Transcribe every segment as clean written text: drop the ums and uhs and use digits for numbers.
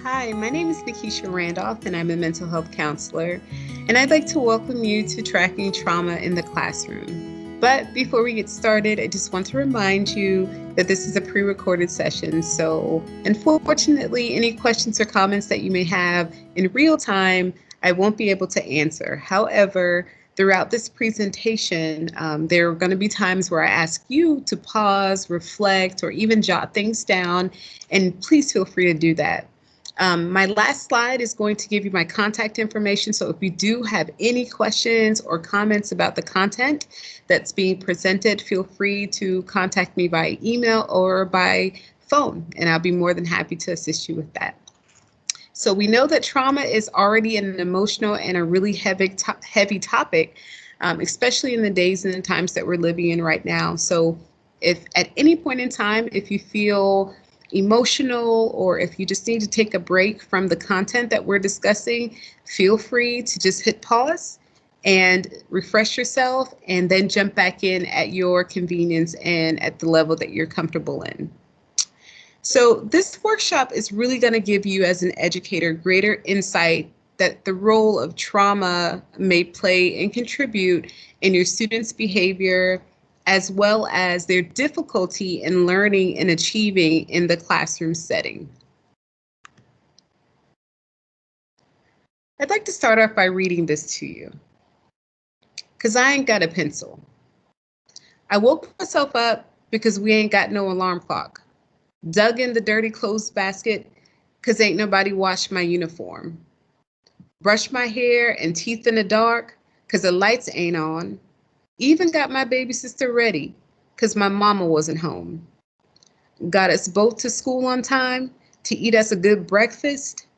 Hi, my name is Nikisha Randolph, and I'm a mental health counselor, and I'd like to welcome you to Tracking Trauma in the Classroom. But before we get started, I just want to remind you that this is a pre-recorded session, so unfortunately, any questions or comments that you may have in real time, I won't be able to answer. However, throughout this presentation, there are going to be times where I ask you to pause, reflect, or even jot things down, and please feel free to do that. My last slide is going to give you my contact information. So if you do have any questions or comments about the content that's being presented, feel free to contact me by email or by phone, and I'll be more than happy to assist you with that. So we know that trauma is already an emotional and a really heavy topic, especially in the days and the times that we're living in right now. So if at any point in time, if you feel emotional or if you just need to take a break from the content that we're discussing, feel free to just hit pause and refresh yourself and then jump back in at your convenience and at the level that you're comfortable in. So this workshop is really going to give you as an educator greater insight that the role of trauma may play and contribute in your students' behavior, as well as their difficulty in learning and achieving in the classroom setting. I'd like to start off by reading this to you, because I ain't got a pencil. I woke myself up because we ain't got no alarm clock. Dug in the dirty clothes basket because ain't nobody washed my uniform. Brushed my hair and teeth in the dark because the lights ain't on. Even got my baby sister ready because my mama wasn't home. Got us both to school on time to eat us a good breakfast.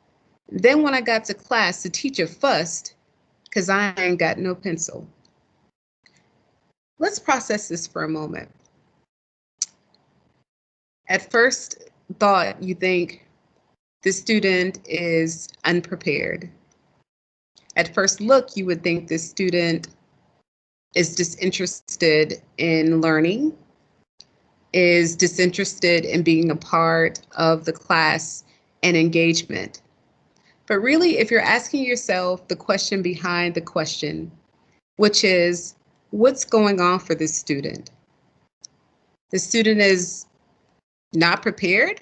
Then when I got to class, the teacher fussed because I ain't got no pencil. Let's process this for a moment. At first thought, you think the student is unprepared. At first look, you would think this student is disinterested in learning, is disinterested in being a part of the class and engagement. But really, if you're asking yourself the question behind the question, which is, what's going on for this student? The student is not prepared?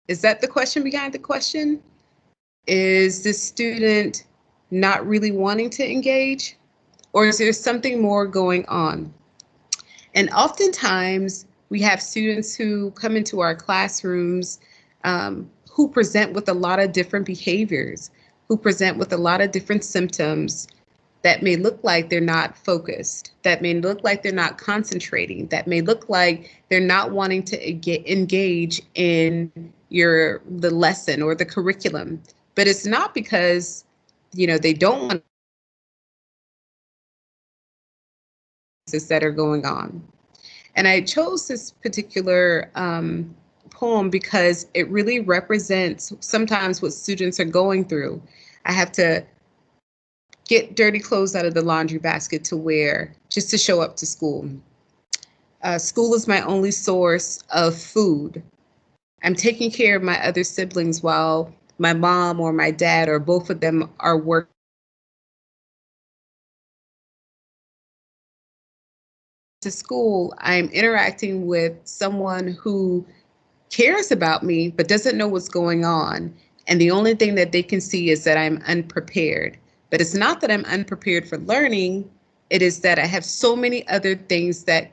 Is that the question behind the question? Is this student not really wanting to engage? Or is there something more going on? And oftentimes we have students who come into our classrooms who present with a lot of different behaviors, who present with a lot of different symptoms that may look like they're not focused, that may look like they're not concentrating, that may look like they're not wanting to engage in the lesson or the curriculum. But it's not because, they don't want that are going on. And I chose this particular poem because it really represents sometimes what students are going through. I have to get dirty clothes out of the laundry basket to wear just to show up to school. School is my only source of food. I'm taking care of my other siblings while my mom or my dad or both of them are working. To school, I'm interacting with someone who cares about me but doesn't know what's going on. And the only thing that they can see is that I'm unprepared. But it's not that I'm unprepared for learning. It is that I have so many other things that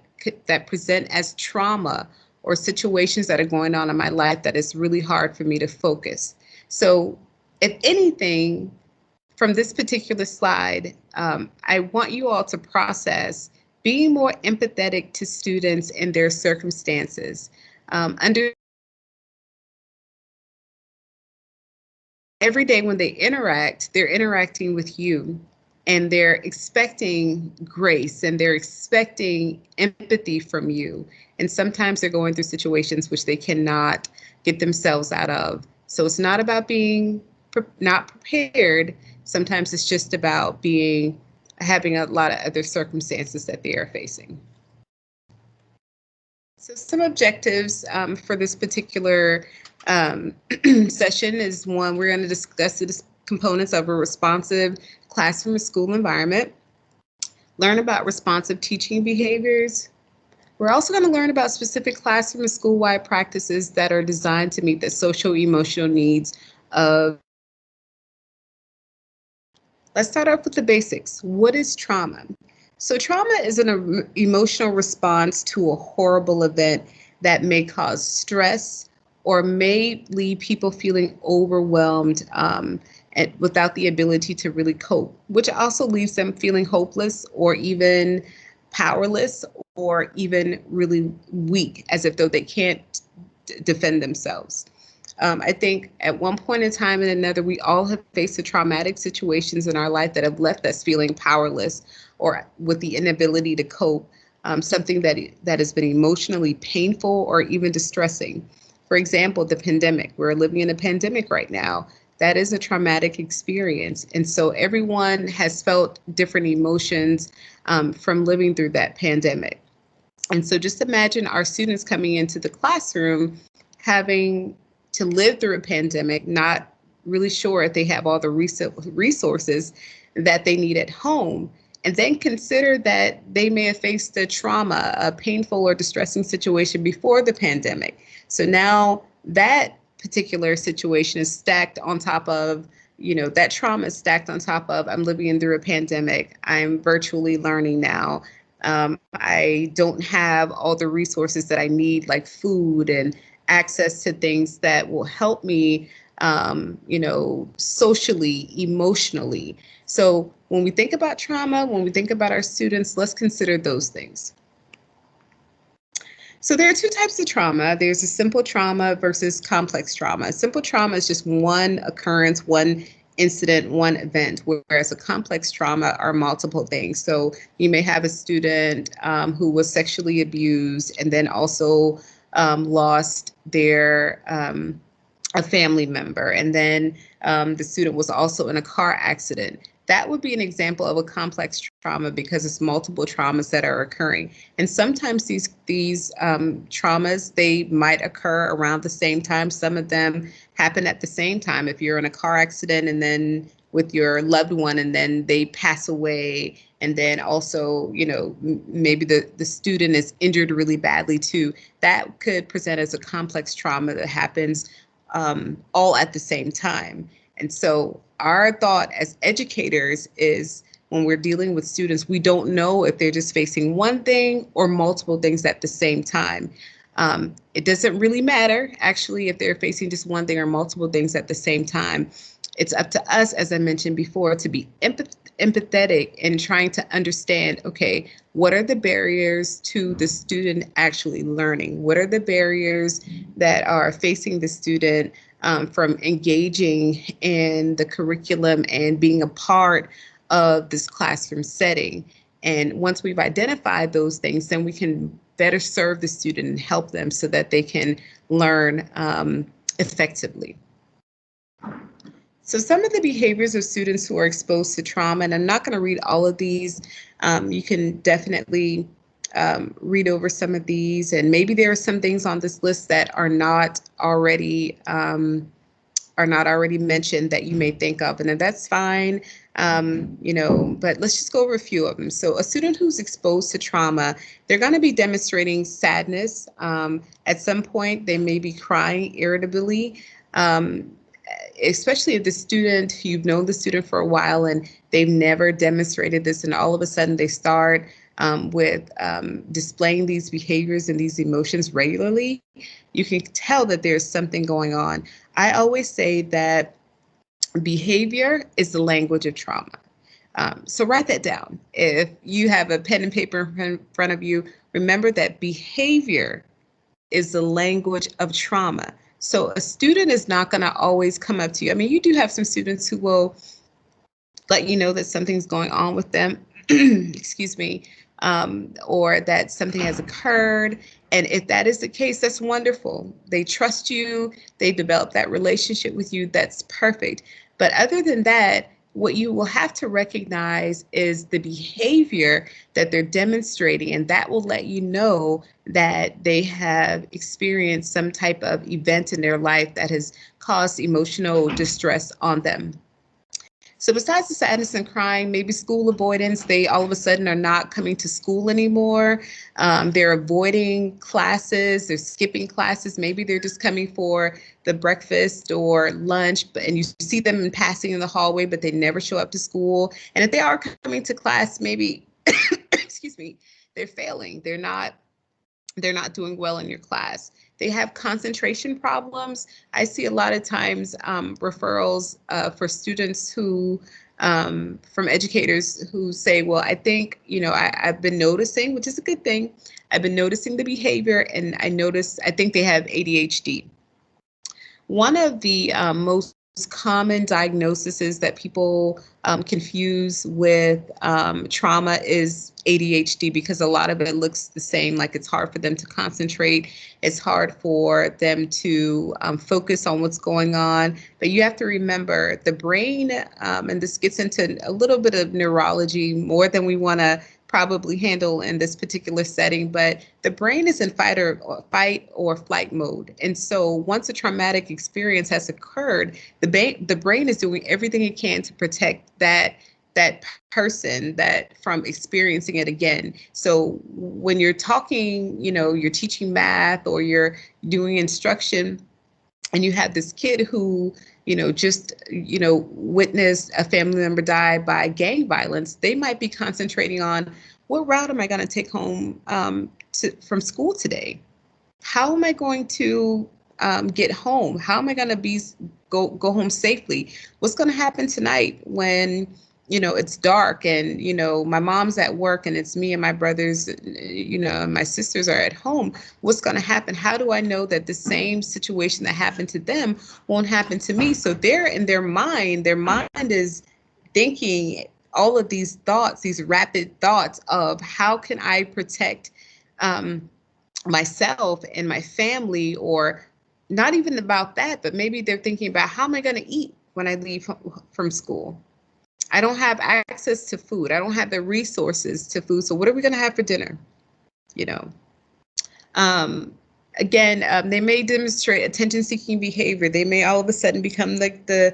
present as trauma or situations that are going on in my life that it's really hard for me to focus. So if anything, from this particular slide, I want you all to process being more empathetic to students and their circumstances. Every day when they interact, they're interacting with you and they're expecting grace and they're expecting empathy from you. And sometimes they're going through situations which they cannot get themselves out of. So it's not about being not prepared. Sometimes it's just about having a lot of other circumstances that they are facing. So some objectives for this particular um, session is one, we're going to discuss the components of a responsive classroom or school environment, learn about responsive teaching behaviors. We're also going to learn about specific classroom and school-wide practices that are designed to meet the social emotional needs of. Let's start off with the basics. What is trauma? So trauma is an emotional response to a horrible event that may cause stress or may leave people feeling overwhelmed and without the ability to really cope, which also leaves them feeling hopeless or even powerless or even really weak, as if though they can't defend themselves. I think at one point in time and another, we all have faced the traumatic situations in our life that have left us feeling powerless or with the inability to cope, something that has been emotionally painful or even distressing. For example, the pandemic. We're living in a pandemic right now. That is a traumatic experience. And so everyone has felt different emotions from living through that pandemic. And so just imagine our students coming into the classroom having to live through a pandemic, not really sure if they have all the resources that they need at home. And then consider that they may have faced a trauma, a painful or distressing situation before the pandemic. So now that particular situation is stacked on top of, that trauma is stacked on top of, I'm living through a pandemic. I'm virtually learning now. I don't have all the resources that I need, like food and access to things that will help me, socially, emotionally. So when we think about trauma, when we think about our students, let's consider those things. So there are two types of trauma. There's a simple trauma versus complex trauma. Simple trauma is just one occurrence, one incident, one event, whereas a complex trauma are multiple things. So you may have a student who was sexually abused and then also lost their a family member, and then the student was also in a car accident. That would be an example of a complex trauma because it's multiple traumas that are occurring. And sometimes these traumas, they might occur around the same time. Some of them happen at the same time. If you're in a car accident and then with your loved one and then they pass away, and then also, maybe the student is injured really badly too, that could present as a complex trauma that happens all at the same time. And so our thought as educators is when we're dealing with students, we don't know if they're just facing one thing or multiple things at the same time. It doesn't really matter, actually, if they're facing just one thing or multiple things at the same time. It's up to us, as I mentioned before, to be empathetic and trying to understand, okay, what are the barriers to the student actually learning? What are the barriers that are facing the student from engaging in the curriculum and being a part of this classroom setting? And once we've identified those things, then we can better serve the student and help them so that they can learn effectively. So some of the behaviors of students who are exposed to trauma, and I'm not going to read all of these, you can definitely read over some of these, and maybe there are some things on this list that are not already mentioned that you may think of, and then that's fine. But let's just go over a few of them. So a student who's exposed to trauma, they're going to be demonstrating sadness. At some point, they may be crying irritably. Especially if the student, you've known the student for a while and they've never demonstrated this, and all of a sudden they start with displaying these behaviors and these emotions regularly, you can tell that there's something going on. I always say that behavior is the language of trauma. So write that down. If you have a pen and paper in front of you, remember that behavior is the language of trauma. So a student is not going to always come up to you. I mean, you do have some students who will let you know that something's going on with them, excuse me, or that something has occurred. And if that is the case, that's wonderful. They trust you. They develop that relationship with you. That's perfect. But other than that, what you will have to recognize is the behavior that they're demonstrating, and that will let you know that they have experienced some type of event in their life that has caused emotional distress on them. So besides the sadness and crying, maybe school avoidance, they all of a sudden are not coming to school anymore. They're avoiding classes, they're skipping classes. Maybe they're just coming for the breakfast or lunch, and you see them in passing in the hallway, but they never show up to school. And if they are coming to class, maybe, excuse me, they're failing. They're not doing well in your class. They have concentration problems. I see a lot of times referrals for students who, from educators who say, well, I think, I've been noticing, which is a good thing. I've been noticing the behavior, and I think they have ADHD. One of the most common diagnoses that people confuse with trauma is ADHD, because a lot of it looks the same. Like, it's hard for them to concentrate. It's hard for them to focus on what's going on. But you have to remember the brain, and this gets into a little bit of neurology, more than we want to probably handle in this particular setting, but the brain is in fight or flight mode. And so once a traumatic experience has occurred, the brain is doing everything it can to protect that person from experiencing it again. So when you're talking, you're teaching math or you're doing instruction, and you have this kid who, just, witnessed a family member die by gang violence, they might be concentrating on, what route am I going to take home from school today? How am I going to get home? How am I going to go home safely? What's going to happen tonight when it's dark and, my mom's at work and it's me and my brothers, and my sisters are at home? What's going to happen? How do I know that the same situation that happened to them won't happen to me? So they're in their mind is thinking all of these thoughts, these rapid thoughts of, how can I protect myself and my family? Or not even about that, but maybe they're thinking about, how am I going to eat when I leave from school? I don't have access to food. I don't have the resources to food. So what are we going to have for dinner? Again, they may demonstrate attention-seeking behavior. They may all of a sudden become like the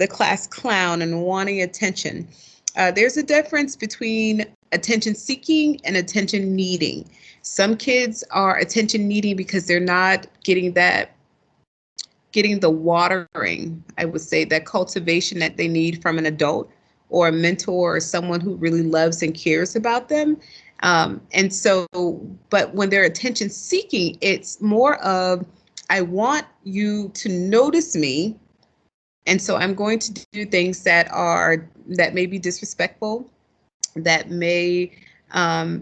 class clown and wanting attention. There's a difference between attention-seeking and attention-needing. Some kids are attention-needing because they're not getting the watering, I would say, that cultivation that they need from an adult or a mentor or someone who really loves and cares about them. And so, but when they're attention seeking, it's more of, I want you to notice me. And so I'm going to do things that may be disrespectful, that may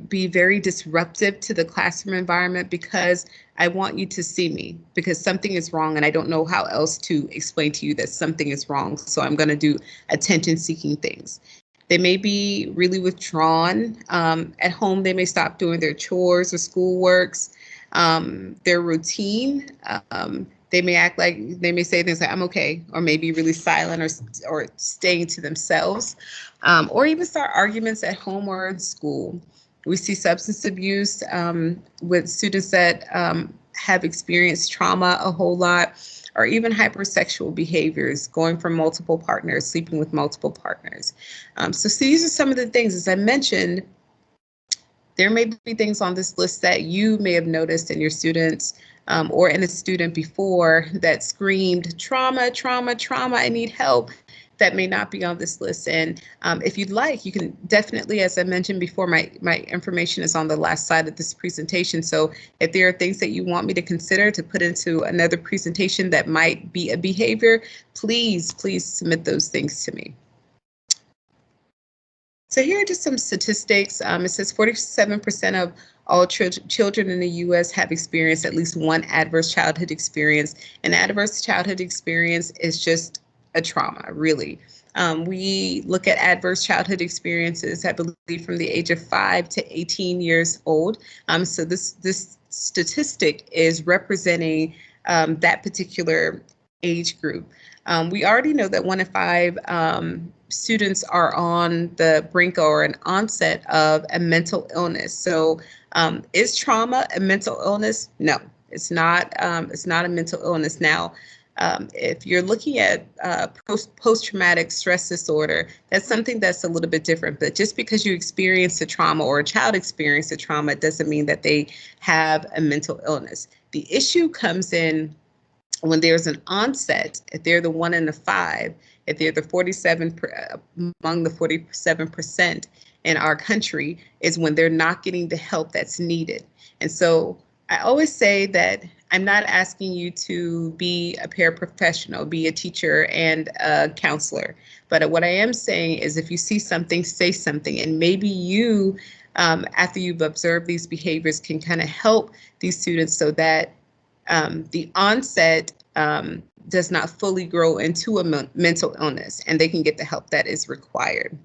be very disruptive to the classroom environment, because I want you to see me, because something is wrong and I don't know how else to explain to you that something is wrong. So I'm going to do attention-seeking things. They may be really withdrawn. At home, they may stop doing their chores or schoolworks, their routine. They may say things like, I'm okay, or maybe really silent, or staying to themselves, or even start arguments at home or in school. We see substance abuse with students that have experienced trauma a whole lot, or even hypersexual behaviors, going for multiple partners, sleeping with multiple partners. So these are some of the things, as I mentioned. There may be things on this list that you may have noticed in your students or in a student before that screamed, trauma, trauma, trauma, I need help, that may not be on this list. And if you'd like, you can definitely, as I mentioned before, my information is on the last slide of this presentation. So if there are things that you want me to consider to put into another presentation that might be a behavior, please submit those things to me. So here are just some statistics. It says 47% of all children in the U.S. have experienced at least one adverse childhood experience. An adverse childhood experience is just a trauma, really. We look at adverse childhood experiences, I believe, from the age of 5 to 18 years old. So this statistic is representing that particular age group. We already know that 1 in 5 students are on the brink or an onset of a mental illness. So is trauma a mental illness? No, it's not. It's not a mental illness. Now, if you're looking at post-traumatic stress disorder, that's something that's a little bit different. But just because you experience a trauma or a child experienced a trauma doesn't mean that they have a mental illness. The issue comes in when there's an onset, if they're the 1 in the 5, if they're the 47 among the 47% in our country, is when they're not getting the help that's needed. And so I always say that I'm not asking you to be a paraprofessional, be a teacher and a counselor. But what I am saying is if you see something, say something. And maybe you, after you've observed these behaviors, can kind of help these students so that the onset does not fully grow into a mental illness and they can get the help that is required.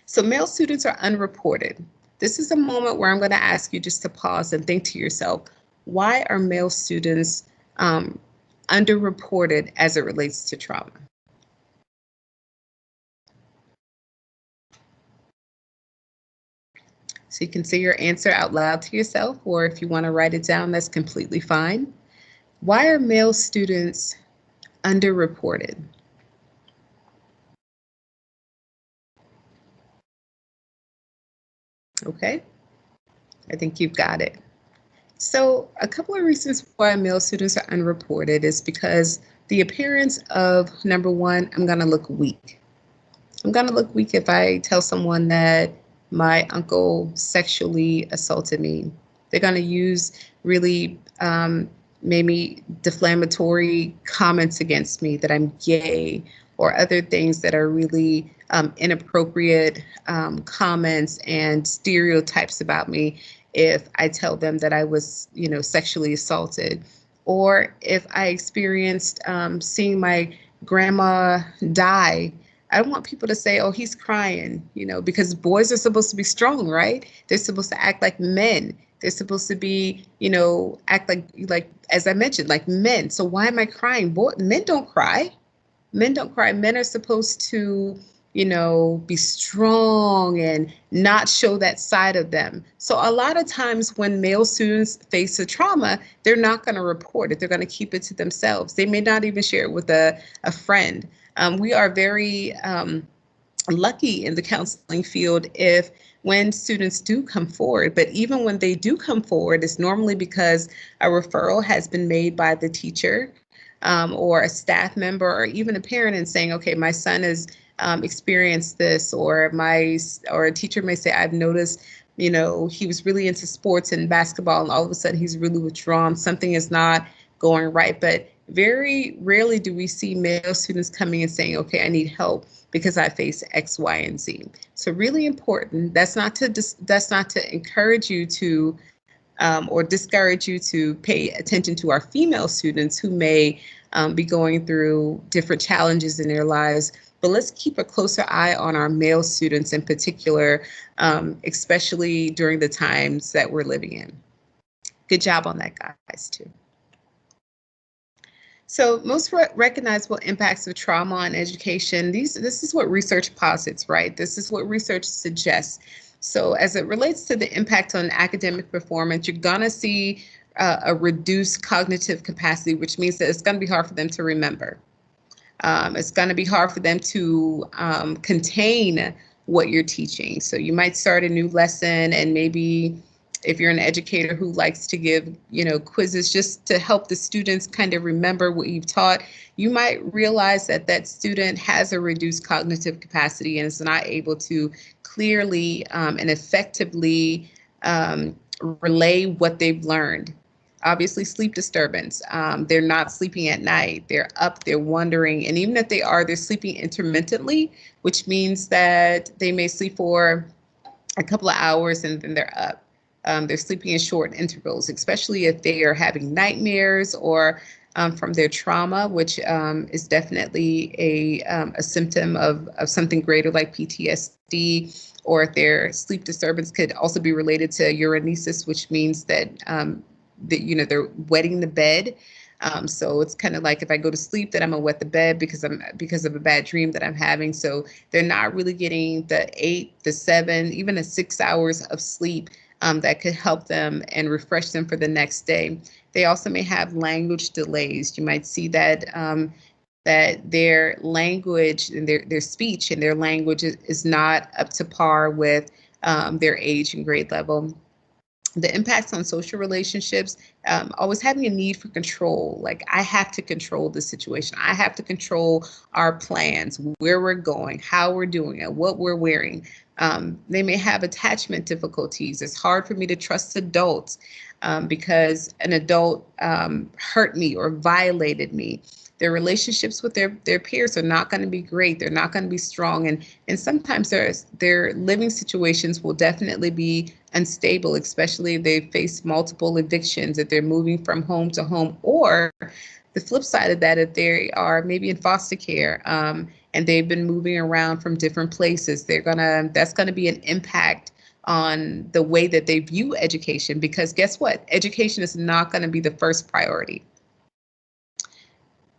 So male students are unreported. This is a moment where I'm going to ask you just to pause and think to yourself, why are male students underreported as it relates to trauma? So you can say your answer out loud to yourself, or if you want to write it down, that's completely fine. Why are male students underreported? Okay, I think you've got it. So a couple of reasons why male students are unreported is because the appearance of, number one, I'm going to look weak. I'm going to look weak if I tell someone that my uncle sexually assaulted me. They're going to use really maybe defamatory comments against me, that I'm gay, or other things that are really inappropriate comments and stereotypes about me if I tell them that I was, sexually assaulted. Or if I experienced seeing my grandma die, I don't want people to say, oh, he's crying, because boys are supposed to be strong, right? They're supposed to act like men. They're supposed to be, act like, as I mentioned, like men. So why am I crying? Men don't cry. Men don't cry. Men are supposed to, be strong and not show that side of them. So a lot of times when male students face a trauma, they're not going to report it. They're going to keep it to themselves. They may not even share it with a friend. We are very lucky in the counseling field if when students do come forward, but even when they do come forward, it's normally because a referral has been made by the teacher or a staff member or even a parent and saying, okay, my son has experienced this, or a teacher may say, I've noticed, he was really into sports and basketball and all of a sudden he's really withdrawn. Something is not going right. But very rarely do we see male students coming and saying, okay, I need help because I face X, Y, and Z. So really important. That's not to encourage you to or discourage you to pay attention to our female students who may be going through different challenges in their lives. But let's keep a closer eye on our male students in particular, especially during the times that we're living in. Good job on that, guys, too. So most recognizable impacts of trauma on education, this is what research posits, right? This is what research suggests. So as it relates to the impact on academic performance, you're gonna see a reduced cognitive capacity, which means that it's gonna be hard for them to remember. It's gonna be hard for them to contain what you're teaching. So you might start a new lesson and maybe if you're an educator who likes to give, quizzes just to help the students kind of remember what you've taught, you might realize that that student has a reduced cognitive capacity and is not able to clearly and effectively relay what they've learned. Obviously, sleep disturbance. They're not sleeping at night. They're up, they're wandering. And even if they are, they're sleeping intermittently, which means that they may sleep for a couple of hours and then they're up. They're sleeping in short intervals, especially if they are having nightmares or from their trauma, which is definitely a symptom of something greater like PTSD, or if their sleep disturbance could also be related to uranesis, which means that they're wetting the bed. So it's kind of like if I go to sleep, that I'm gonna wet the bed because of a bad dream that I'm having. So they're not really getting the 8, the 7, even the 6 hours of sleep that could help them and refresh them for the next day. They also may have language delays. You might see that that their language and their speech and their language is not up to par with their age and grade level. The impacts on social relationships, always having a need for control. Like, I have to control the situation. I have to control our plans, where we're going, how we're doing it, what we're wearing. They may have attachment difficulties. It's hard for me to trust adults because an adult hurt me or violated me. Their relationships with their peers are not going to be great. They're not going to be strong. And sometimes their living situations will definitely be unstable, especially if they face multiple evictions, if they're moving from home to home, or the flip side of that, if they are maybe in foster care and they've been moving around from different places, that's gonna be an impact on the way that they view education, because guess what? Education is not going to be the first priority.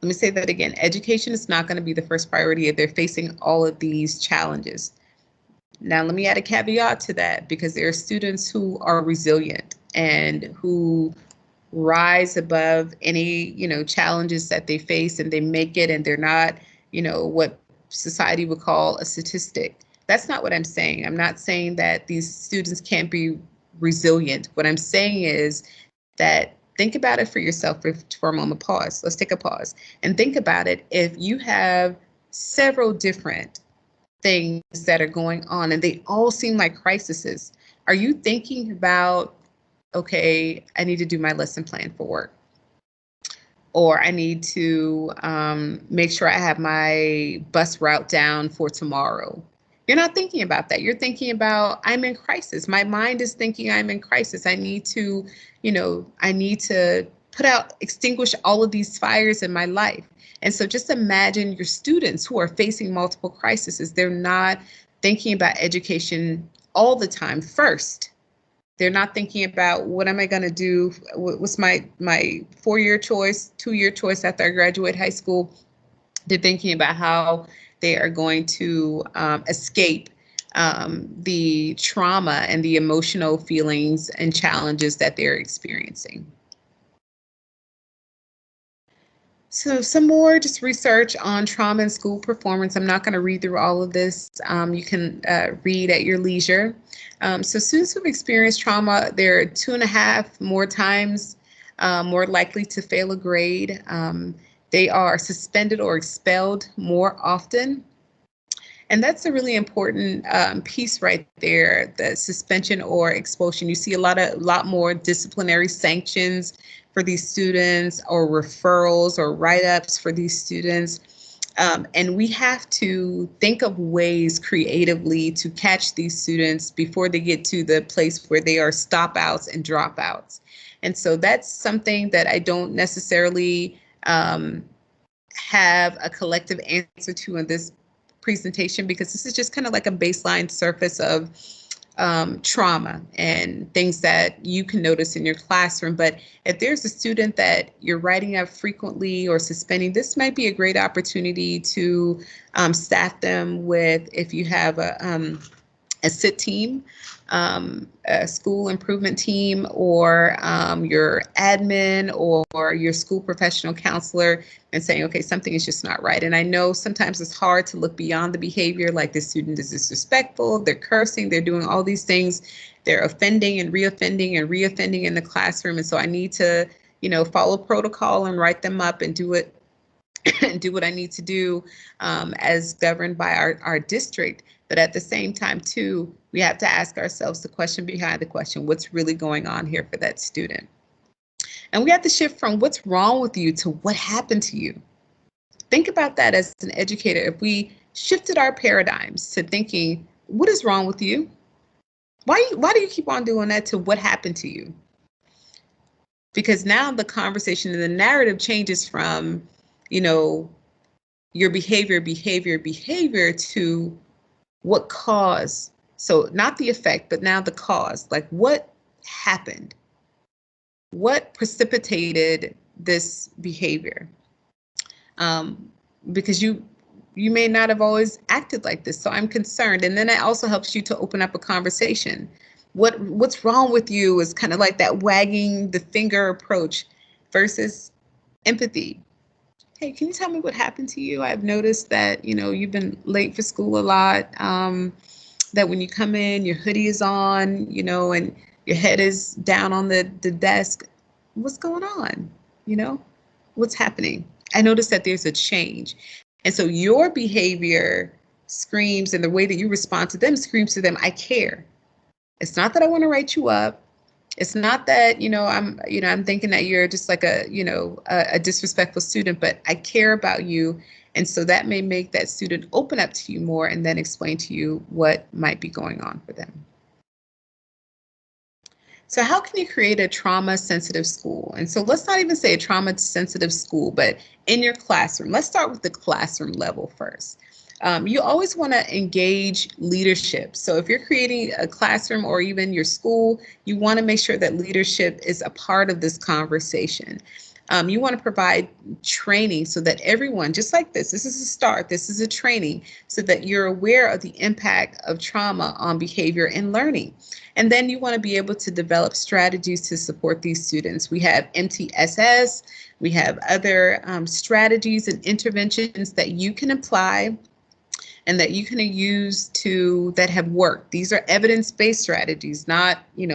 Let me say that again. Education is not going to be the first priority if they're facing all of these challenges. Now, let me add a caveat to that, because there are students who are resilient and who rise above any, challenges that they face, and they make it, and they're not, what society would call a statistic. That's not what I'm saying. I'm not saying that these students can't be resilient. What I'm saying is that think about it for yourself for a moment. Pause. Let's take a pause and think about it. If you have several different things that are going on and they all seem like crises, are you thinking about, okay, I need to do my lesson plan for work, or I need to make sure I have my bus route down for tomorrow? You're not thinking about that. You're thinking about, I'm in crisis. My mind is thinking I'm in crisis. I need to, extinguish all of these fires in my life. And so just imagine your students who are facing multiple crises. They're not thinking about education all the time first. They're not thinking about, what am I going to do? What's my 4-year choice, 2-year choice after I graduate high school? They're thinking about how they are going to escape the trauma and the emotional feelings and challenges that they're experiencing. So some more just research on trauma and school performance. I'm not going to read through all of this. You can read at your leisure. So students who've experienced trauma, they're 2.5 more times more likely to fail a grade. They are suspended or expelled more often. And that's a really important piece right there, the suspension or expulsion. You see a lot more disciplinary sanctions for these students, or referrals or write-ups for these students. And we have to think of ways creatively to catch these students before they get to the place where they are stop-outs and dropouts. And so that's something that I don't necessarily have a collective answer to in this presentation, because this is just kind of like a baseline surface of trauma and things that you can notice in your classroom. But if there's a student that you're writing up frequently or suspending, this might be a great opportunity to staff them with, if you have a SIT team, a school improvement team, or your admin or your school professional counselor, and saying, okay, something is just not right. And I know sometimes it's hard to look beyond the behavior, like the student is disrespectful, they're cursing, they're doing all these things, they're offending and reoffending in the classroom. And so I need to, follow protocol and write them up and do it and do what I need to do as governed by our district. But at the same time, too, we have to ask ourselves the question behind the question: what's really going on here for that student? And we have to shift from what's wrong with you to what happened to you. Think about that as an educator. If we shifted our paradigms to thinking, what is wrong with you? Why do you keep on doing that, to what happened to you? Because now the conversation and the narrative changes from, your behavior to what caused. So not the effect, but now the cause. Like, what happened? What precipitated this behavior, because you may not have always acted like this. So I'm concerned. And then it also helps you to open up a conversation. What's wrong with you is kind of like that wagging the finger approach versus empathy. Hey, can you tell me what happened to you? I've noticed that, you've been late for school a lot. That when you come in, your hoodie is on, and your head is down on the desk. What's going on? What's happening? I noticed that there's a change. And so your behavior screams, and the way that you respond to them screams to them, I care. It's not that I want to write you up. It's not that, I'm thinking that you're just like a disrespectful student, but I care about you. And so that may make that student open up to you more and then explain to you what might be going on for them. So how can you create a trauma-sensitive school? And so let's not even say a trauma-sensitive school, but in your classroom. Let's start with the classroom level first. You always want to engage leadership. So if you're creating a classroom or even your school, you want to make sure that leadership is a part of this conversation. You want to provide training so that everyone, just like this is a start, this is a training, so that you're aware of the impact of trauma on behavior and learning. And then you want to be able to develop strategies to support these students. We have MTSS, we have other strategies and interventions that you can apply and that you can use that have worked. These are evidence-based strategies, not, we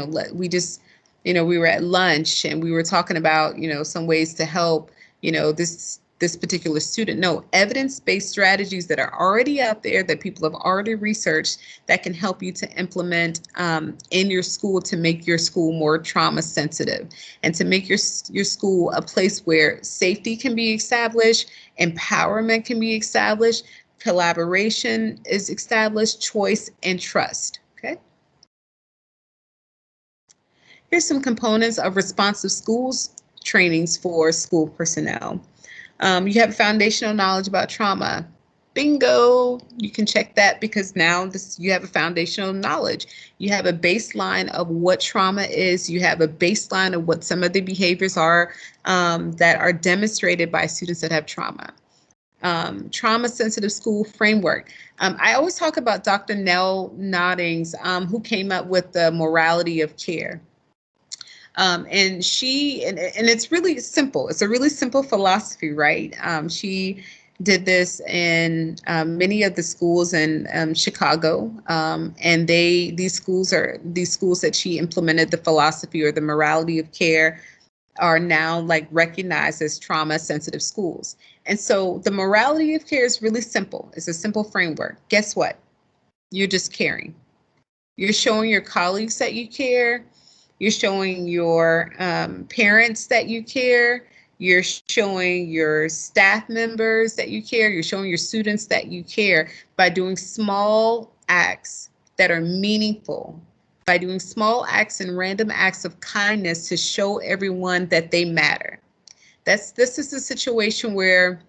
were at lunch and we were talking about, some ways to help, this particular student. No, evidence-based strategies that are already out there that people have already researched that can help you to implement in your school to make your school more trauma sensitive and to make your school a place where safety can be established, empowerment can be established, collaboration is established, choice and trust. Okay. Here's some components of responsive schools trainings for school personnel. You have foundational knowledge about trauma. Bingo, you can check that because now you have a foundational knowledge. You have a baseline of what trauma is. You have a baseline of what some of the behaviors are that are demonstrated by students that have trauma. Trauma-sensitive school framework. I always talk about Dr. Nell Noddings, who came up with the morality of care. And it's really simple. It's a really simple philosophy, right? She did this in many of the schools in Chicago, and these schools that she implemented the philosophy or the morality of care are now like recognized as trauma-sensitive schools. And so the morality of care is really simple. It's a simple framework. Guess what? You're just caring. You're showing your colleagues that you care. You're showing your parents that you care. You're showing your staff members that you care. You're showing your students that you care by doing small acts that are meaningful, by doing small acts and random acts of kindness to show everyone that they matter. This is a situation where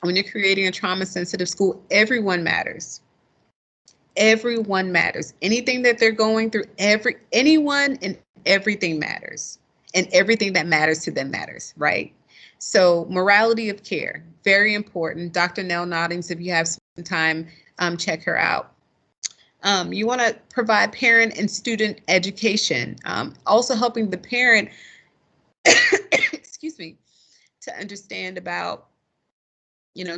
when you're creating a trauma-sensitive school, everyone matters. Everyone matters. Anything that they're going through, anyone and everything matters. And everything that matters to them matters, right? So morality of care, very important. Dr. Nell Noddings, if you have some time, check her out. You want to provide parent and student education, also helping the parent, excuse me, to understand about,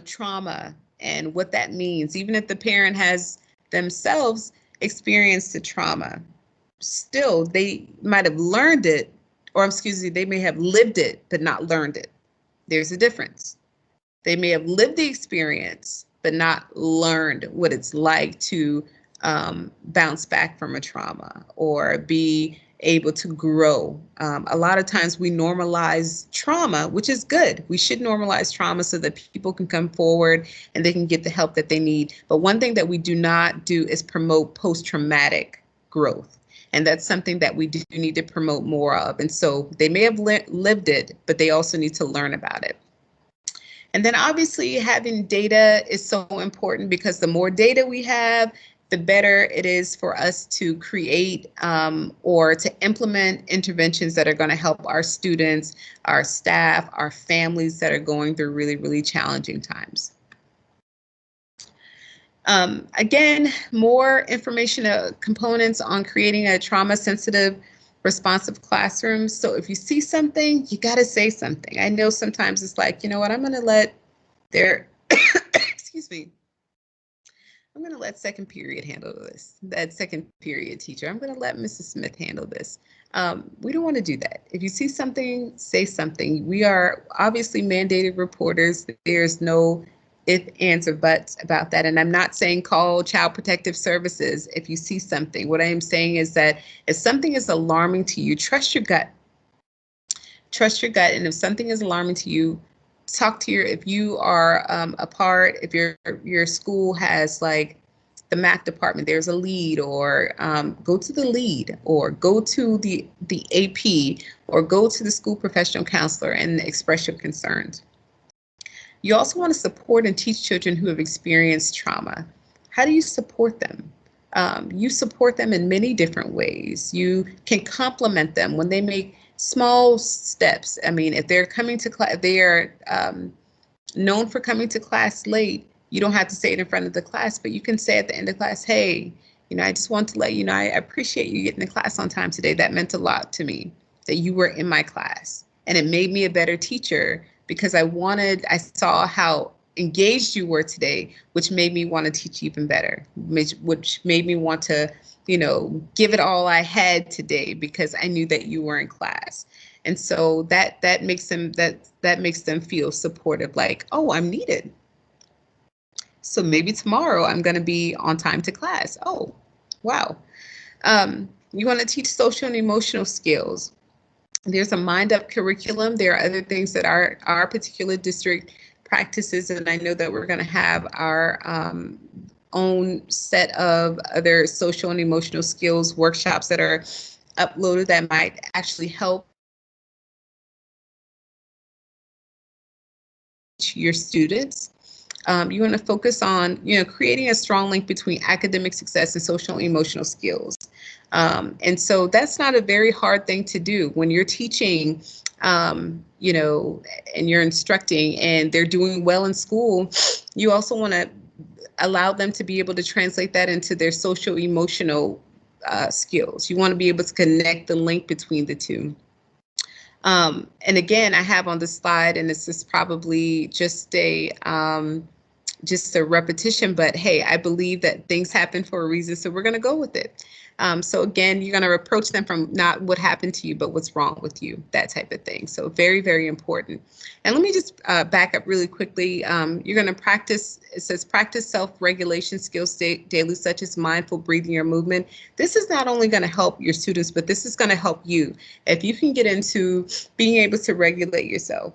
trauma and what that means. Even if the parent has themselves experienced the trauma, still they might have learned it, or they may have lived it, but not learned it. There's a difference. They may have lived the experience, but not learned what it's like to bounce back from a trauma or be able to grow. A lot of times we normalize trauma, which is good. We should normalize trauma so that people can come forward and they can get the help that they need. But one thing that we do not do is promote post-traumatic growth. And that's something that we do need to promote more of. And so they may have lived it, but they also need to learn about it. And then obviously having data is so important because the more data we have, the better it is for us to create or to implement interventions that are going to help our students, our staff, our families that are going through really, really challenging times. Again, more information components on creating a trauma-sensitive, responsive classroom. So if you see something, you got to say something. I know sometimes it's like, you know what, I'm going to let their, excuse me, I'm going to let second period handle this. That second period teacher, I'm going to let Mrs. Smith handle this. We don't want to do that. If you see something, say something. We are obviously mandated reporters. There's no if, ands, or buts about that. And I'm not saying call Child Protective Services if you see something. What I am saying is that if something is alarming to you, trust your gut. Trust your gut. And if something is alarming to you, talk to your, if you are a part, if your school has like the math department, there's a lead, or go to the lead, or go to the AP, or go to the school professional counselor and express your concerns. You also want to support and teach children who have experienced trauma. How do you support them? You support them in many different ways. You can compliment them when they make small steps. I mean, if they're coming to class, they are known for coming to class late. You don't have to say it in front of the class, but you can say at the end of class, hey, you know, I just want to let you know, I appreciate you getting to class on time today. That meant a lot to me that you were in my class, and it made me a better teacher because I saw how engaged you were today, which made me want to teach even better, which made me want to, you know, give it all I had today because I knew that you were in class. And so that makes them feel supportive, like, oh, I'm needed. So maybe tomorrow I'm going to be on time to class. Oh, wow. You want to teach social and emotional skills. There's a Mind Up curriculum. There are other things that our particular district practices, and I know that we're going to have our own set of other social and emotional skills workshops that are uploaded that might actually help your students. You want to focus on, you know, creating a strong link between academic success and social and emotional skills. And so that's not a very hard thing to do when you're teaching, you know, and you're instructing and they're doing well in school. You also want to allow them to be able to translate that into their social emotional skills. You want to be able to connect the link between the two. And again, I have on the slide, and this is probably just a repetition, but hey, I believe that things happen for a reason, so we're going to go with it. So again, you're going to approach them from not what happened to you, but what's wrong with you, that type of thing. So very, very important. And let me just back up really quickly. You're going to practice, it says practice self-regulation skills daily, such as mindful breathing or movement. This is not only going to help your students, but this is going to help you. If you can get into being able to regulate yourself,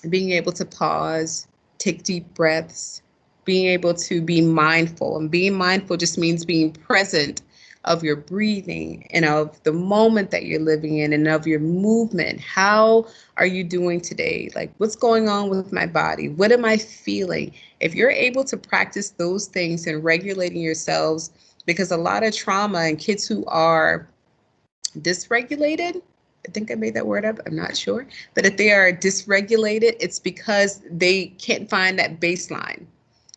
being able to pause, take deep breaths, being able to be mindful. And being mindful just means being present of your breathing and of the moment that you're living in and of your movement. How are you doing today? Like, what's going on with my body? What am I feeling? If you're able to practice those things and regulating yourselves, because a lot of trauma and kids who are dysregulated, I think I made that word up, I'm not sure. But if they are dysregulated, it's because they can't find that baseline.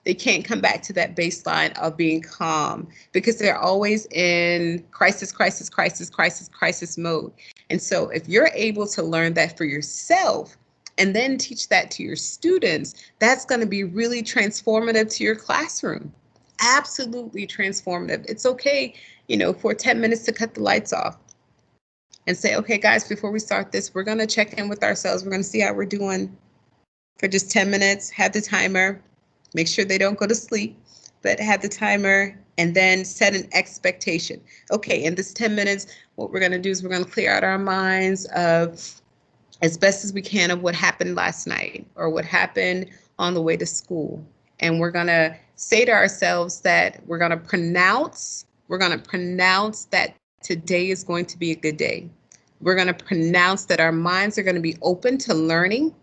They can't come back to that baseline of being calm because they're always in crisis, crisis, crisis, crisis, crisis mode. And so if you're able to learn that for yourself and then teach that to your students, that's going to be really transformative to your classroom. Absolutely transformative. It's okay, you know, for 10 minutes to cut the lights off and say, okay, guys, before we start this, we're going to check in with ourselves. We're going to see how we're doing for just 10 minutes, have the timer, make sure they don't go to sleep, but have the timer and then set an expectation. Okay, in this 10 minutes, what we're going to do is we're going to clear out our minds of as best as we can of what happened last night or what happened on the way to school. And we're going to say to ourselves that we're going to pronounce that today is going to be a good day. We're going to pronounce that our minds are going to be open to learning.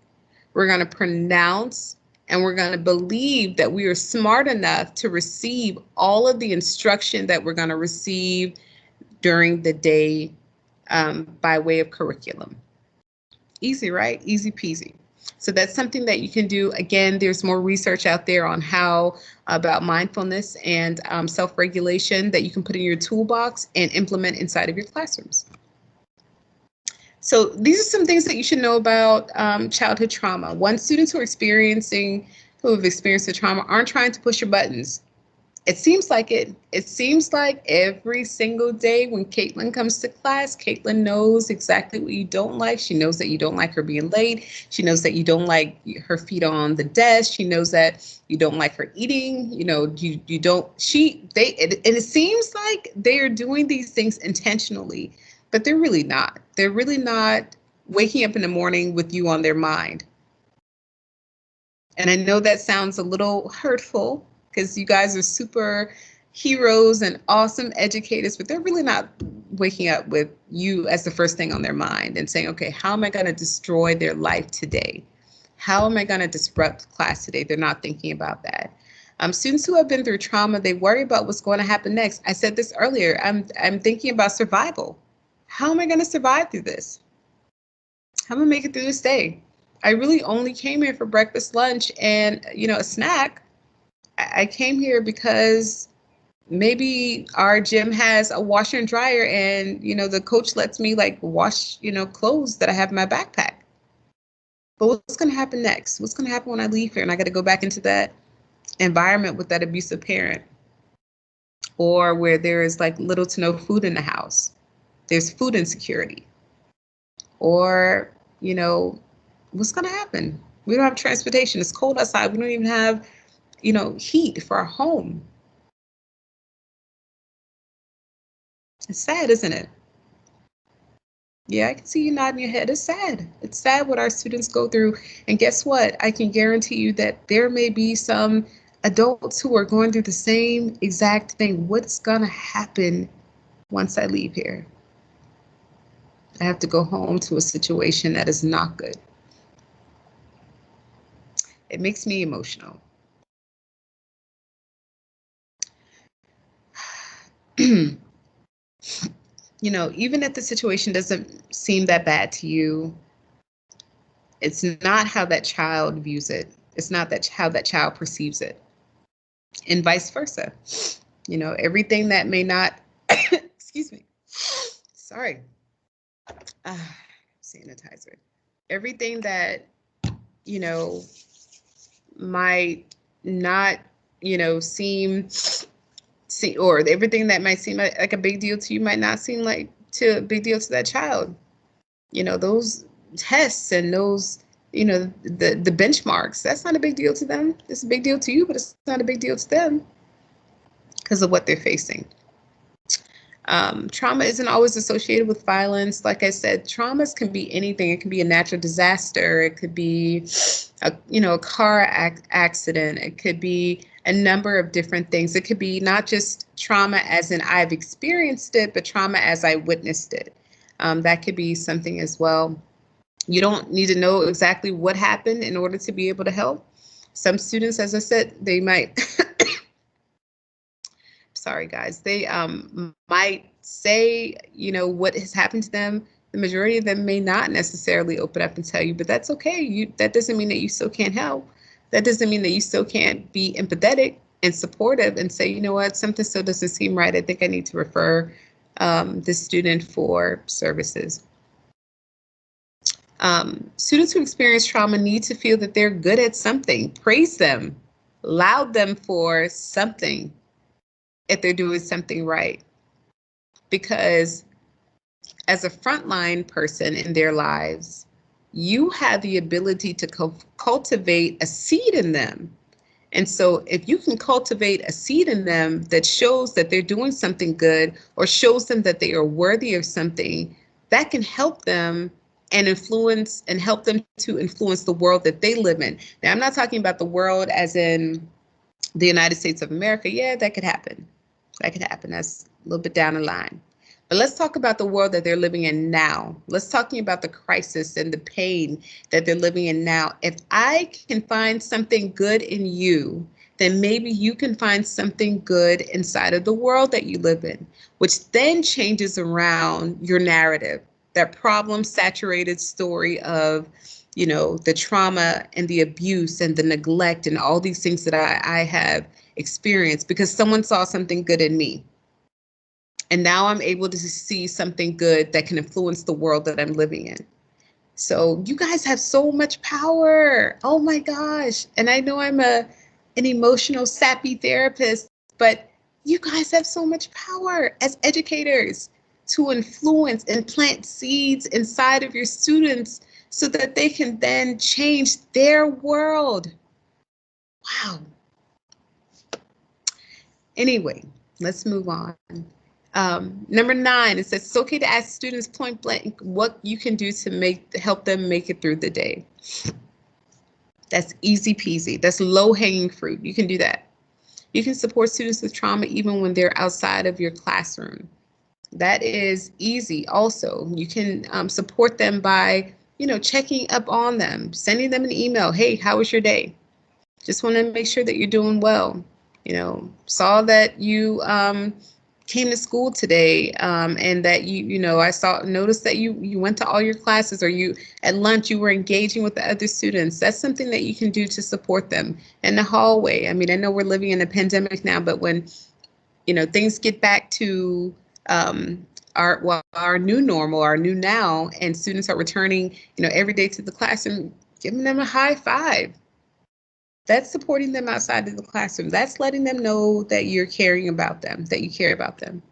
We're going to pronounce and we're going to believe that we are smart enough to receive all of the instruction that we're going to receive during the day by way of curriculum. Easy, right? Easy peasy. So that's something that you can do. Again, there's more research out there on how about mindfulness and self-regulation that you can put in your toolbox and implement inside of your classrooms. So these are some things that you should know about childhood trauma. One, students who have experienced the trauma aren't trying to push your buttons. It seems like it. It seems like every single day when Caitlin comes to class, Caitlin knows exactly what you don't like. She knows that you don't like her being late. She knows that you don't like her feet on the desk. She knows that you don't like her eating. You know, you don't. And it seems like they are doing these things intentionally, but they're really not. They're really not waking up in the morning with you on their mind. And I know that sounds a little hurtful, because you guys are super heroes and awesome educators, but they're really not waking up with you as the first thing on their mind and saying, okay, how am I going to destroy their life today? How am I going to disrupt class today? They're not thinking about that. Students who have been through trauma, they worry about what's going to happen next. I said this earlier, I'm thinking about survival. How am I going to survive through this? How am I going to make it through this day? I really only came here for breakfast, lunch, and, a snack. I came here because maybe our gym has a washer and dryer, and, the coach lets me wash, clothes that I have in my backpack. But what's going to happen next? What's going to happen when I leave here and I got to go back into that environment with that abusive parent, or where there is little to no food in the house? There's food insecurity. Or, what's going to happen? We don't have transportation. It's cold outside. We don't even have heat for our home. It's sad, isn't it? Yeah, I can see you nodding your head. It's sad. It's sad what our students go through. And guess what? I can guarantee you that there may be some adults who are going through the same exact thing. What's going to happen once I leave here? I have to go home to a situation that is not good. It makes me emotional. Even if the situation doesn't seem that bad to you, it's not how that child views it. It's not how that child perceives it. And vice versa. Everything that may not, excuse me, sorry, sanitizer. Everything that, might not, seem, or everything that might seem like a big deal to you might not seem like a big deal to that child. Those tests and those, the benchmarks, that's not a big deal to them. It's a big deal to you, but it's not a big deal to them because of what they're facing. Trauma isn't always associated with violence. Like I said, traumas can be anything. It can be a natural disaster. It could be a car accident. It could be a number of different things. It could be not just trauma as in I've experienced it, but trauma as I witnessed it. That could be something as well. You don't need to know exactly what happened in order to be able to help. Some students, as I said, they might, sorry guys, they might say, what has happened to them. The majority of them may not necessarily open up and tell you, but that's okay. That doesn't mean that you still can't help. That doesn't mean that you still can't be empathetic and supportive and say, you know what, something still doesn't seem right. I think I need to refer this student for services. Students who experience trauma need to feel that they're good at something. Praise them, laud them for something if they're doing something right. Because as a frontline person in their lives, you have the ability to cultivate a seed in them. And so if you can cultivate a seed in them that shows that they're doing something good or shows them that they are worthy of something, that can help them and help them to influence the world that they live in. Now, I'm not talking about the world as in the United States of America. Yeah, that could happen. That could happen. That's a little bit down the line. But let's talk about the world that they're living in now. Let's talking about the crisis and the pain that they're living in now. If I can find something good in you, then maybe you can find something good inside of the world that you live in, which then changes around your narrative, that problem saturated story of, the trauma and the abuse and the neglect and all these things that I have experienced because someone saw something good in me. And now I'm able to see something good that can influence the world that I'm living in. So you guys have so much power. Oh my gosh. And I know I'm an emotional sappy therapist, but you guys have so much power as educators to influence and plant seeds inside of your students so that they can then change their world. Wow. Anyway, let's move on. Number 9, it says it's okay to ask students point blank what you can do to help them make it through the day. That's easy peasy. That's low hanging fruit. You can do that. You can support students with trauma even when they're outside of your classroom. That is easy. Also, you can support them by, checking up on them, sending them an email. Hey, how was your day? Just want to make sure that you're doing well. Saw that you came to school today and that noticed that you went to all your classes, or you at lunch you were engaging with the other students. That's something that you can do to support them in the hallway. I mean, I know we're living in a pandemic now, but when things get back to our new normal, our new now, and students are returning every day to the classroom, giving them a high five. That's supporting them outside of the classroom. That's letting them know that you're caring about them, that you care about them.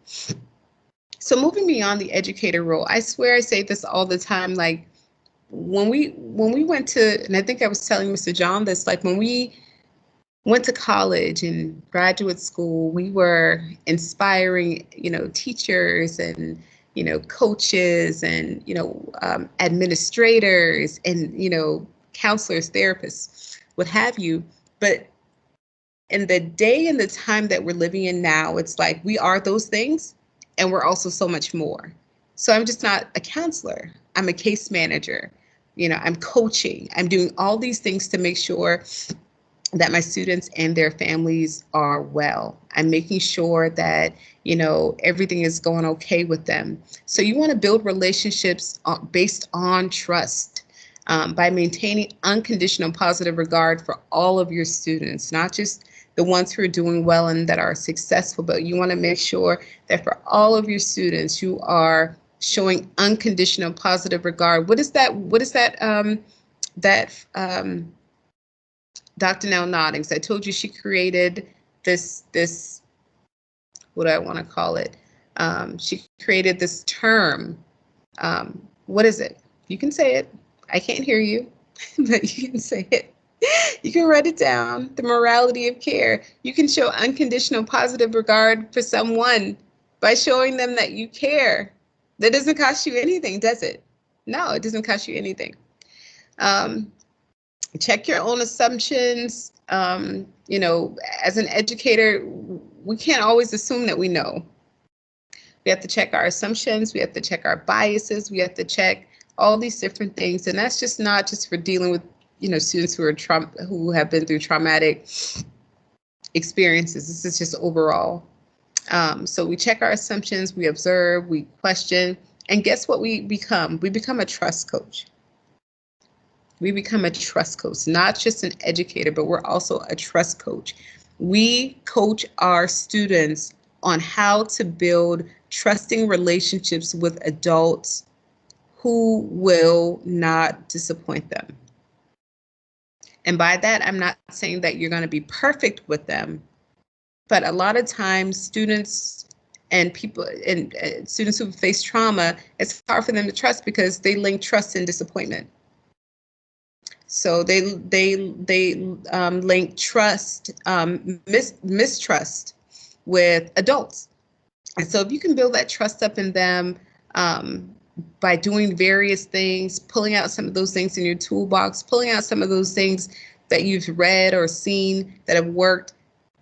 So moving beyond the educator role, I swear I say this all the time, like when we went to, and I think I was telling Mr. John this, like when we went to college and graduate school, we were inspiring, teachers and, coaches and, administrators and, counselors, therapists, what have you. But in the day and the time that we're living in now, it's like we are those things and we're also so much more. So I'm just not a counselor. I'm a case manager. I'm coaching. I'm doing all these things to make sure that my students and their families are well. I'm making sure that, everything is going okay with them. So you want to build relationships based on trust. By maintaining unconditional positive regard for all of your students, not just the ones who are doing well and that are successful, but you want to make sure that for all of your students, you are showing unconditional positive regard. What is that? Dr. Nell Noddings, I told you she created this, what do I want to call it? She created this term. What is it? You can say it. I can't hear you, but you can say it. You can write it down. The morality of care. You can show unconditional positive regard for someone by showing them that you care. That doesn't cost you anything, does it? No, it doesn't cost you anything. Check your own assumptions. As an educator, we can't always assume that we know. We have to check our assumptions. We have to check our biases. We have to check all these different things. And that's just not just for dealing with, students who have been through traumatic experiences. This is just overall. So we check our assumptions, we observe, we question, and guess what we become? We become a trust coach. We become a trust coach, not just an educator, but we're also a trust coach. We coach our students on how to build trusting relationships with adults who will not disappoint them. And by that, I'm not saying that you're going to be perfect with them, but a lot of times students and people and students who face trauma, it's hard for them to trust because they link trust and disappointment. So they link trust, mistrust with adults. And so if you can build that trust up in them by doing various things, pulling out some of those things in your toolbox, pulling out some of those things that you've read or seen that have worked,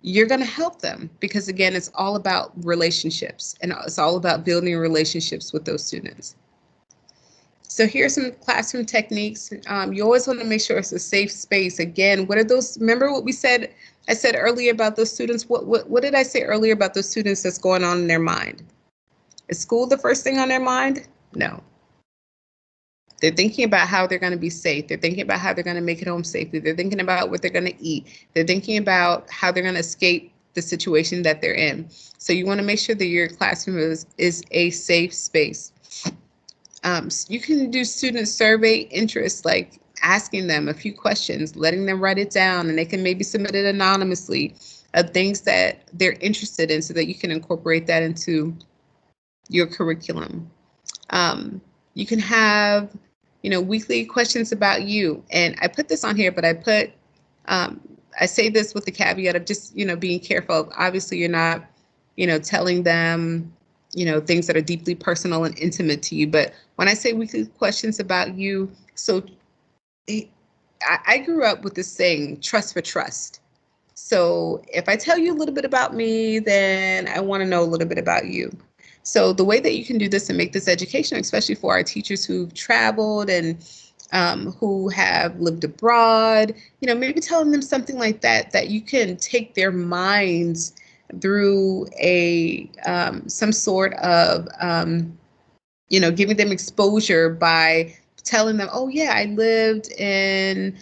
you're going to help them, because again, it's all about relationships, and it's all about building relationships with those students. So here's some classroom techniques. You always want to make sure it's a safe space. Again, what are those? Remember what we said? I said earlier about those students. What did I say earlier about those students that's going on in their mind? Is school the first thing on their mind? No. They're thinking about how they're going to be safe. They're thinking about how they're going to make it home safely. They're thinking about what they're going to eat. They're thinking about how they're going to escape the situation that they're in. So you want to make sure that your classroom is a safe space. You can do student survey interest, like asking them a few questions, letting them write it down, and they can maybe submit it anonymously of things that they're interested in so that you can incorporate that into your curriculum. You can have, weekly questions about you. And I put this on here, but I say this with the caveat of just, being careful. Obviously, you're not, telling them, things that are deeply personal and intimate to you. But when I say weekly questions about you, so I grew up with this saying, trust for trust. So if I tell you a little bit about me, then I want to know a little bit about you. So the way that you can do this and make this educational, especially for our teachers who've traveled and who have lived abroad, maybe telling them something like that you can take their minds through some sort of, giving them exposure by telling them, oh yeah, I lived in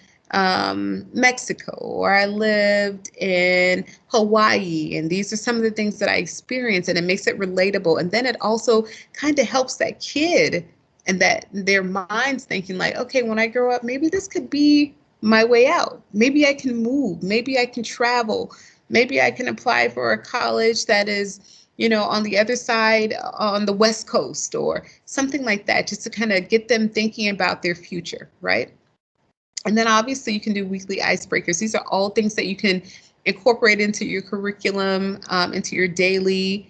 Mexico, or I lived in Hawaii, and these are some of the things that I experienced, and it makes it relatable. And then it also kind of helps that kid and that their minds thinking like, okay, when I grow up, maybe this could be my way out. Maybe I can move. Maybe I can travel. Maybe I can apply for a college that is, on the other side, on the West Coast, or something like that, just to kind of get them thinking about their future, right? And then obviously you can do weekly icebreakers. These are all things that you can incorporate into your curriculum, into your daily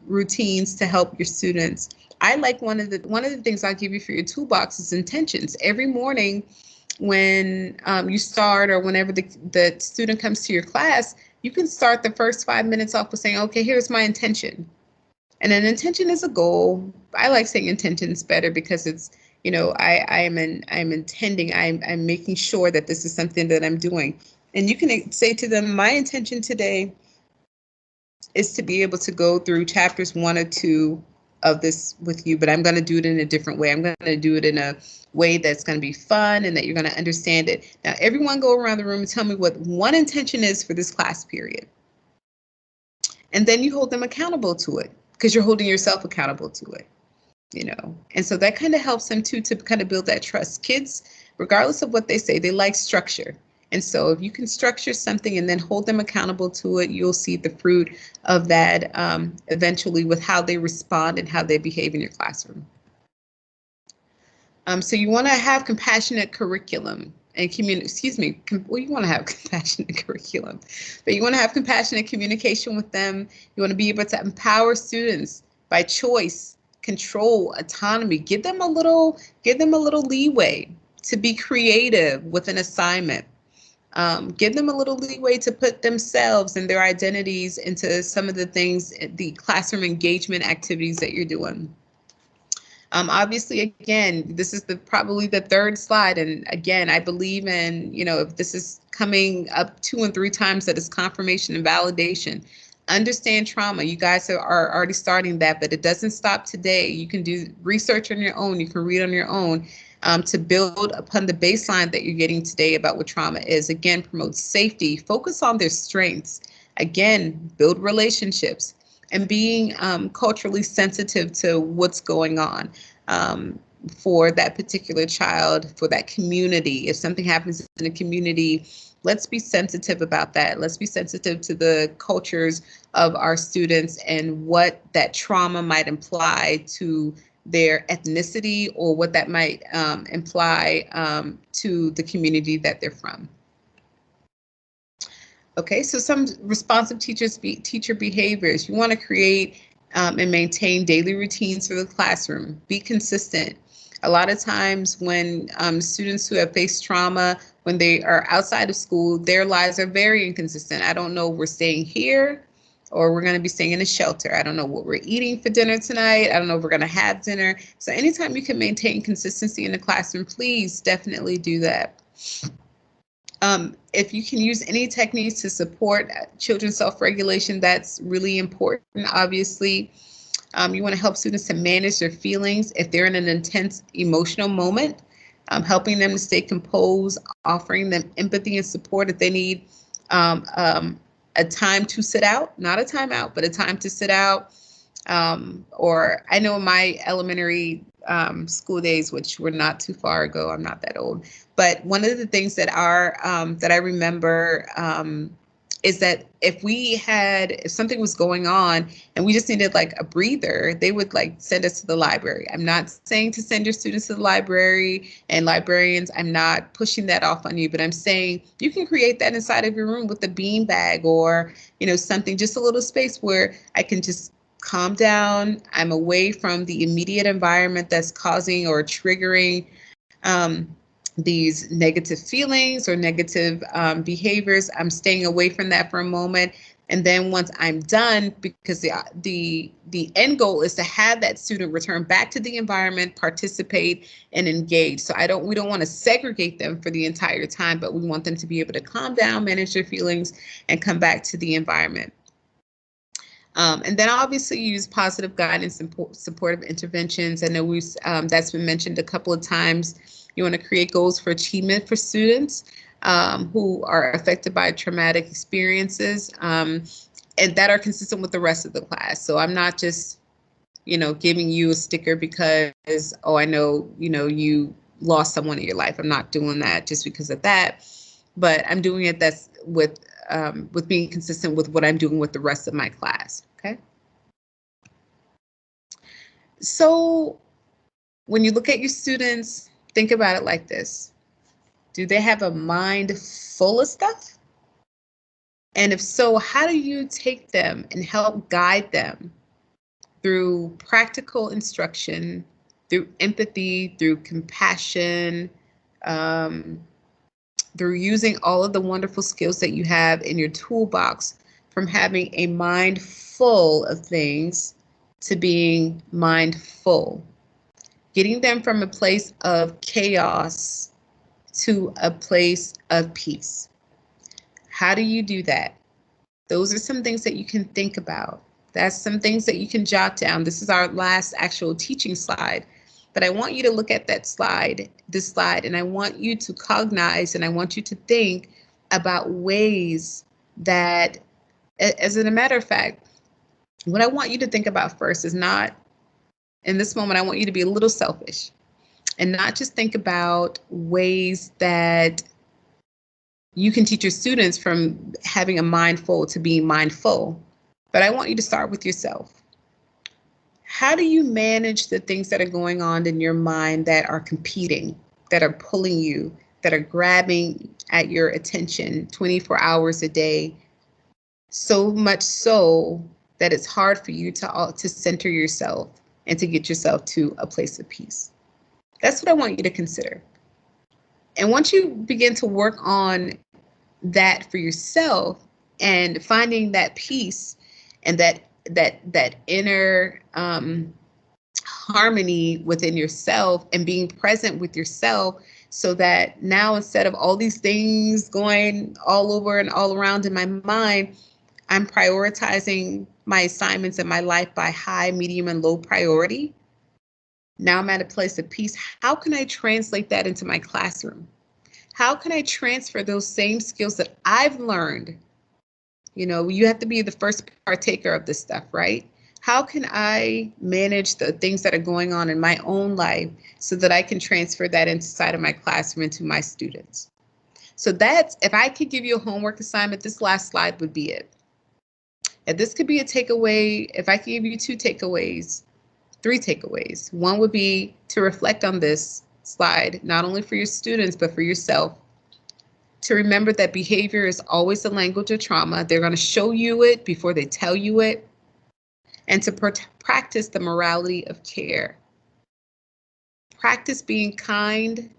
routines to help your students. I like one of the things I'll give you for your toolbox is intentions. Every morning when you start, or whenever the student comes to your class, you can start the first 5 minutes off with saying, okay, here's my intention. And an intention is a goal. I like saying intentions better because it's, I'm intending, I'm making sure that this is something that I'm doing. And you can say to them, my intention today is to be able to go through chapters 1 or 2 of this with you, but I'm going to do it in a different way. I'm going to do it in a way that's going to be fun and that you're going to understand it. Now, everyone go around the room and tell me what one intention is for this class period. And then you hold them accountable to it, because you're holding yourself accountable to it, And so that kind of helps them too, to kind of build that trust. Kids, regardless of what they say, they like structure. And so if you can structure something and then hold them accountable to it, you'll see the fruit of that eventually with how they respond and how they behave in your classroom. So you want to have compassionate curriculum and you want to have compassionate curriculum, but you want to have compassionate communication with them. You want to be able to empower students by choice, control, autonomy. Give them a little leeway to be creative with an assignment. Give them a little leeway to put themselves and their identities into some of the things, the classroom engagement activities that you're doing. Obviously, again, this is probably the third slide. And again, I believe in, if this is coming up 2 and 3 times, that is confirmation and validation. Understand trauma. You guys are already starting that, but it doesn't stop today. You can do research on your own. You can read on your own to build upon the baseline that you're getting today about what trauma is. Again, promote safety, focus on their strengths. Again, build relationships. And being culturally sensitive to what's going on for that particular child, for that community. If something happens in a community, let's be sensitive about that. Let's be sensitive to the cultures of our students and what that trauma might imply to their ethnicity, or what that might imply to the community that they're from. Okay, so some responsive teacher behaviors. You want to create and maintain daily routines for the classroom. Be consistent. A lot of times when students who have faced trauma when they are outside of school, their lives are very inconsistent. I don't know, we're staying here or we're going to be staying in a shelter. I don't know what we're eating for dinner tonight. I don't know if we're going to have dinner. So anytime you can maintain consistency in the classroom, please definitely do that. If you can use any techniques to support children's self-regulation, that's really important, obviously. You want to help students to manage their feelings if they're in an intense emotional moment, helping them to stay composed, offering them empathy and support if they need a time to sit out, not a timeout, but a time to sit out. Or I know in my elementary school days, which were not too far ago, I'm not that old, but one of the things that I remember is that if something was going on and we just needed like a breather, they would like send us to the library. I'm not saying to send your students to the library and librarians. I'm not pushing that off on you, but I'm saying you can create that inside of your room with a bean bag or, something, just a little space where I can just calm down. I'm away from the immediate environment that's causing or triggering these negative feelings or negative behaviors. I'm staying away from that for a moment. And then once I'm done, because the end goal is to have that student return back to the environment, participate and engage. So we don't want to segregate them for the entire time, but we want them to be able to calm down, manage their feelings, and come back to the environment. And then obviously use positive guidance and supportive interventions. I know that's been mentioned a couple of times. You want to create goals for achievement for students who are affected by traumatic experiences and that are consistent with the rest of the class. So I'm not just, giving you a sticker because, oh, I know, you lost someone in your life. I'm not doing that just because of that, but I'm doing it with being consistent with what I'm doing with the rest of my class, okay? So when you look at your students, think about it like this. Do they have a mind full of stuff? And if so, how do you take them and help guide them through practical instruction, through empathy, through compassion, through using all of the wonderful skills that you have in your toolbox, from having a mind full of things to being mindful, getting them from a place of chaos to a place of peace. How do you do that? Those are some things that you can think about. That's some things that you can jot down. This is our last actual teaching slide. But I want you to look at this slide, and I want you to cognize and I want you to think about ways that, as a matter of fact, what I want you to think about first is not, in this moment, I want you to be a little selfish and not just think about ways that you can teach your students from having a mind full to being mindful. But I want you to start with yourself. How do you manage the things that are going on in your mind that are competing, that are pulling you, that are grabbing at your attention 24 hours a day, so much so that it's hard for you to center yourself and to get yourself to a place of peace? That's what I want you to consider. And once you begin to work on that for yourself and finding that peace and that inner harmony within yourself and being present with yourself, so that now instead of all these things going all over and all around in my mind, I'm prioritizing my assignments in my life by high, medium, and low priority. Now I'm at a place of peace. How can I translate that into my classroom? How can I transfer those same skills that I've learned? You have to be the first partaker of this stuff, right? How can I manage the things that are going on in my own life so that I can transfer that inside of my classroom into my students? So that's, if I could give you a homework assignment, this last slide would be it. And this could be a takeaway. If I could give you 2 takeaways, 3 takeaways, one would be to reflect on this slide, not only for your students, but for yourself. To remember that behavior is always the language of trauma. They're going to show you it before they tell you it. And to practice the morality of care. Practice being kind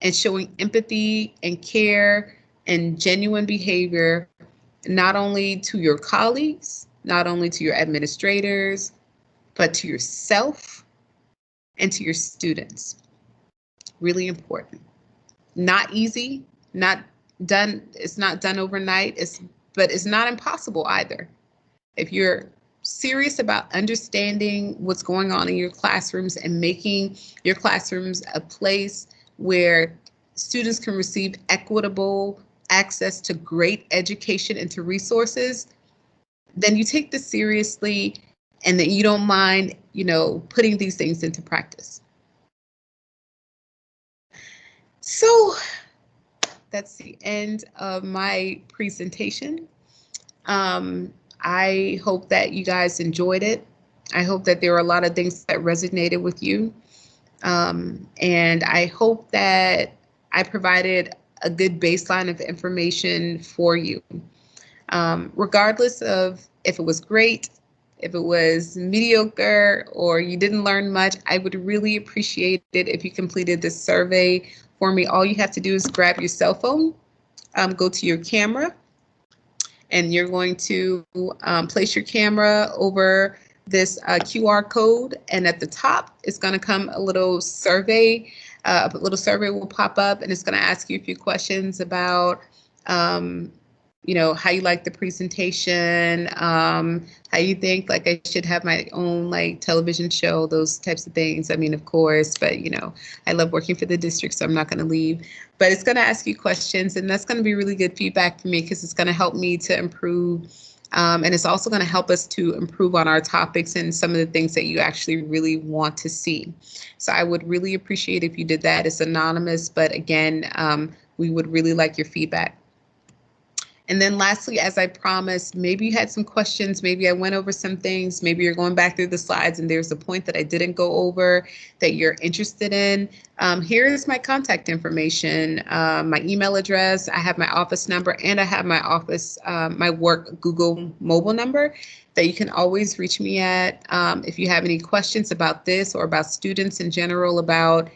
and showing empathy and care and genuine behavior, not only to your colleagues, not only to your administrators, but to yourself and to your students. Really important. Not easy, not done. It's not done overnight. But it's not impossible either. If you're serious about understanding what's going on in your classrooms and making your classrooms a place where students can receive equitable access to great education and to resources, then you take this seriously and that you don't mind, putting these things into practice. So that's the end of my presentation. I hope that you guys enjoyed it. I hope that there were a lot of things that resonated with you. And I hope that I provided a good baseline of information for you. Regardless of if it was great, if it was mediocre, or you didn't learn much, I would really appreciate it if you completed this survey for me. All you have to do is grab your cell phone, go to your camera, and you're going to place your camera over this QR code, and at the top it's going to come a little survey. A little survey will pop up, and it's going to ask you a few questions about how you like the presentation, how you think like I should have my own like television show, those types of things. I mean, of course, but I love working for the district, so I'm not going to leave. But it's going to ask you questions, and that's going to be really good feedback for me because it's going to help me to improve. And it's also going to help us to improve on our topics and some of the things that you actually really want to see. So I would really appreciate if you did that. It's anonymous, but again, we would really like your feedback. And then lastly, as I promised, maybe you had some questions, maybe I went over some things, maybe you're going back through the slides and there's a point that I didn't go over that you're interested in. Here's my contact information, my email address, I have my office number, and I have my office, my work Google mobile number that you can always reach me at. If you have any questions about this or about students in general, about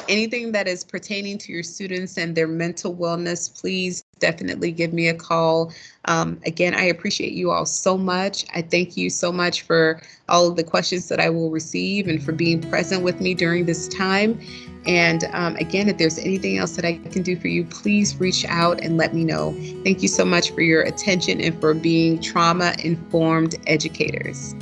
anything that is pertaining to your students and their mental wellness, please definitely give me a call. Again, I appreciate you all so much. I thank you so much for all of the questions that I will receive and for being present with me during this time. And again, if there's anything else that I can do for you, please reach out and let me know. Thank you so much for your attention and for being trauma-informed educators.